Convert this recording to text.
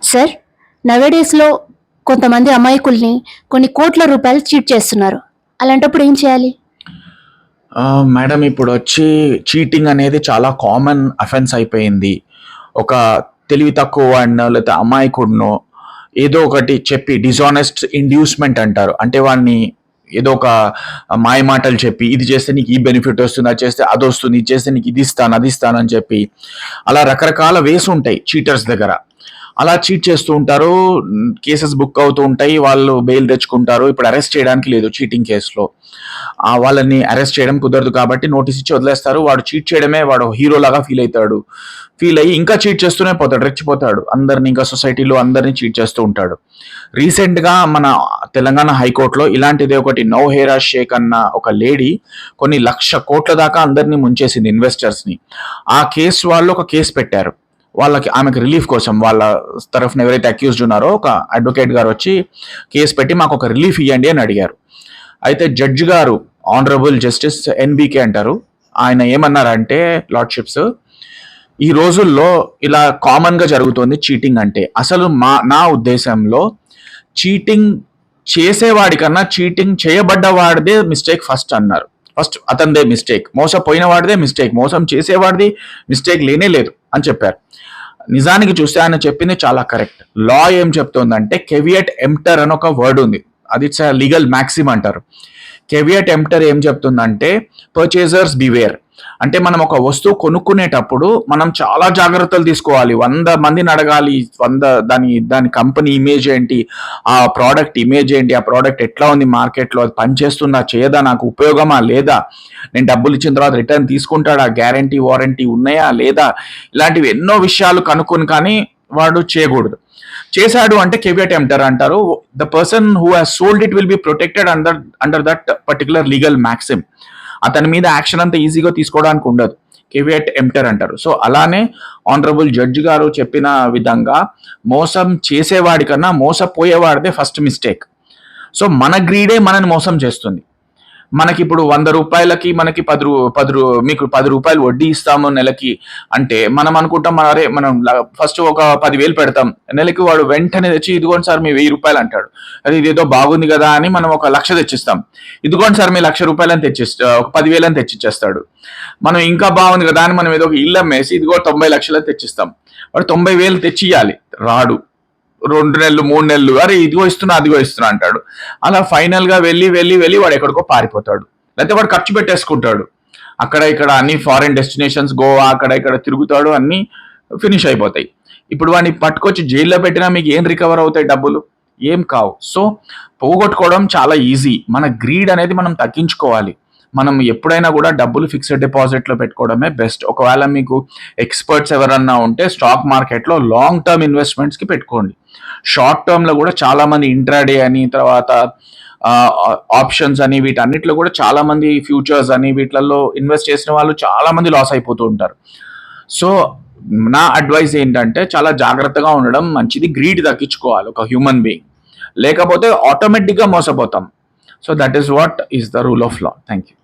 Sir, నవేడేస్‌లో కొంతమంది అమాయకుల్ని కొన్ని కోట్ల రూపాయలు చీట్ చేస్తున్నారు. అలాంటప్పుడు ఏం చేయాలి? మేడం ఇప్పుడొచ్చి చీటింగ్ అనేది చాలా కామన్ అఫెన్స్ అయిపోయింది. ఒక తెలివి తక్కువ వాడినో లేతే అమాయకుడినో ఏదో ఒకటి చెప్పి డిజానెస్ట్ ఇండ్యూస్‌మెంట్ అంటారు. అంటే వాడిని ఏదో ఒక మాయమాటలు చెప్పి ఇది చేస్తే నీకు ఈ బెనిఫిట్ వస్తుంది, అది చేస్తే అదొస్తుంది, ఇది చేస్తే నీకు ఇది ఇస్తాను, అది ఇస్తాను అని చెప్పి అలా రకరకాల వేస్ ఉంటాయి చీటర్స్ దగ్గర. అలా చీట్ చేస్తూ ఉంటారు. కేసెస్ బుక్ అవుతూ ఉంటాయి. వాళ్ళు బెయిల్ తెచ్చుకుంటారు. ఇప్పుడు అరెస్ట్ చేయడానికి లేదు చీటింగ్ కేసులో. వాళ్ళని అరెస్ట్ చేయడం కుదరదు కాబట్టి నోటీస్ ఇచ్చి వదిలేస్తారు. వాడు చీట్ చేయడమే వాడు హీరో లాగా ఫీల్ అవుతాడు. ఫీల్ అయ్యి ఇంకా చీట్ చేస్తూనే పోతాడు, రెచ్చిపోతాడు. అందరిని ఇంకా సొసైటీలో అందరినీ చీట్ చేస్తూ ఉంటాడు. రీసెంట్ గా మన తెలంగాణ హైకోర్టులో ఇలాంటిదే ఒకటి నౌహేరా షేక్ అన్న ఒక లేడీ కొన్ని 1,00,000 కోట్ల దాకా అందరినీ ముంచేసింది ఇన్వెస్టర్స్ ని. ఆ కేసు వాళ్ళు ఒక కేసు పెట్టారు. వాళ్ళకి ఆమెకు రిలీఫ్ కోసం వాళ్ళ తరఫున ఎవరైతే అక్యూజ్డ్ ఉన్నారో ఒక అడ్వకేట్ గారు వచ్చి కేసు పెట్టి మాకు ఒక రిలీఫ్ ఇవ్వండి అని అడిగారు. అయితే జడ్జి గారు ఆనరబుల్ జస్టిస్ ఎన్బికే అంటారు, ఆయన ఏమన్నారంటే లార్డ్షిప్స్, ఈ రోజుల్లో ఇలా కామన్ గా జరుగుతుంది చీటింగ్ అంటే. అసలు నా ఉద్దేశంలో చీటింగ్ చేసేవాడి కన్నా చీటింగ్ చేయబడ్డ వాడిదే మిస్టేక్ ఫస్ట్ అన్నారు. ఫస్ట్ అతనిదే మిస్టేక్, మోసపోయిన వాడిదే మిస్టేక్, మోసం చేసేవాడిది మిస్టేక్ లేనే లేదు అని చెప్పారు. నిజానికి చూస్తే ఆయన చెప్పింది చాలా కరెక్ట్. లా ఏం చెప్తోందంటే కెవియట్ ఎంప్టర్ అని ఒక వర్డ్ ఉంది. అది ఇట్స్ లీగల్ మ్యాక్సిమ్ అంటారు. కెవియట్ ఎంప్టర్ ఏం చెప్తుందంటే పర్చేజర్స్ బివేర్. అంటే మనం ఒక వస్తువు కొనుక్కునేటప్పుడు మనం చాలా జాగ్రత్తలు తీసుకోవాలి. 100 మందిని అడగాలి. దాని కంపెనీ ఇమేజ్ ఏంటి, ఆ ప్రోడక్ట్ ఇమేజ్ ఏంటి, ఆ ప్రోడక్ట్ ఎట్లా ఉంది మార్కెట్లో, అది పనిచేస్తుందా చేయదా, నాకు ఉపయోగమా లేదా, నేను డబ్బులు ఇచ్చిన తర్వాత రిటర్న్ తీసుకుంటాడా, గ్యారంటీ వారంటీ ఉన్నాయా లేదా, ఇలాంటివి ఎన్నో విషయాలు కనుక్కొని కానీ వాడు చేయకూడదు. చేశాడు అంటే కెవియట్ ఎంప్టర్ అంటారు. The person who has sold it will be protected under that particular legal Maxim. అతని మీద యాక్షన్ అంత ఈజీగా తీసుకోవడానికి ఉండదు. కెవియట్ ఎంప్టర్ అంటారు. సో అలానే ఆనరబుల్ జడ్జి గారు చెప్పిన విధంగా మోసం చేసేవాడి కన్నా మోసపోయేవాడిదే ఫస్ట్ మిస్టేక్. సో మన గ్రీడే మనని మోసం చేస్తుంది. మనకి ఇప్పుడు 100 రూపాయలకి మనకి మీకు 10 రూపాయలు వడ్డీ ఇస్తాము నెలకి అంటే మనం అనుకుంటాం, అరే మనం ఫస్ట్ ఒక 10,000 పెడతాం, నెలకి వాడు వెంటనే తెచ్చి ఇదిగోండి సార్ మీ 1,000 రూపాయలు అంటాడు. అది ఇదేదో బాగుంది కదా అని మనం ఒక 1,00,000 తెచ్చిస్తాం. ఇదిగోండి సార్ మీ 1,00,000 రూపాయలని ఒక 10,000 అని తెచ్చిచ్చేస్తాడు. మనం ఇంకా బాగుంది కదా అని మనం ఏదో ఒక ఇల్లు అమ్మేసి ఇదిగో 90 లక్షలు తెచ్చిస్తాం. వాడు 90,000 తెచ్చియాలి, రాడు. 2 నెలలు 3 నెలలు అరే ఇదిగో ఇస్తున్నా అదిగో ఇస్తున్నా అంటాడు. అలా ఫైనల్ గా వెళ్ళి వాడు ఎక్కడికో పారిపోతాడు, లేకపోతే వాడు ఖర్చు పెట్టేసుకుంటాడు. అక్కడ ఇక్కడ అన్ని ఫారెన్ డెస్టినేషన్స్, గోవా అక్కడ ఇక్కడ తిరుగుతాడు, అన్ని ఫినిష్ అయిపోతాయి. ఇప్పుడు వాడిని పట్టుకొచ్చి జైల్లో పెట్టినా మీకు ఏం రికవర్ అవుతాయి డబ్బులు? ఏం కావు. సో పోగొట్టుకోవడం చాలా ఈజీ. మన గ్రీడ్ అనేది మనం తగ్గించుకోవాలి. మనం ఎప్పుడైనా కూడా డబ్బులు ఫిక్స్డ్ డిపాజిట్ లో పెట్టుకోవడమే బెస్ట్. ఒకవేళ మీకు ఎక్స్పర్ట్స్ ఎవరన్నా ఉంటే స్టాక్ మార్కెట్ లో లాంగ్ టర్మ్ ఇన్వెస్ట్మెంట్స్ కి పెట్టుకోండి. షార్ట్ టర్మ్ లో కూడా చాలా మంది ఇంట్రాడే అని, తర్వాత ఆప్షన్స్ అని, వీటన్నిటిలో కూడా చాలా మంది ఫ్యూచర్స్ అని వీటిలలో ఇన్వెస్ట్ చేసిన వాళ్ళు చాలా మంది లాస్ అయిపోతూ ఉంటారు. సో నా అడ్వైస్ ఏంటంటే చాలా జాగ్రత్తగా ఉండడం మంచిది. గ్రీడ్ తగ్గించుకోవాలి ఒక హ్యూమన్ బీయింగ్, లేకపోతే ఆటోమేటిక్ గా మోసపోతాం. So that is what is the rule of law. Thank you.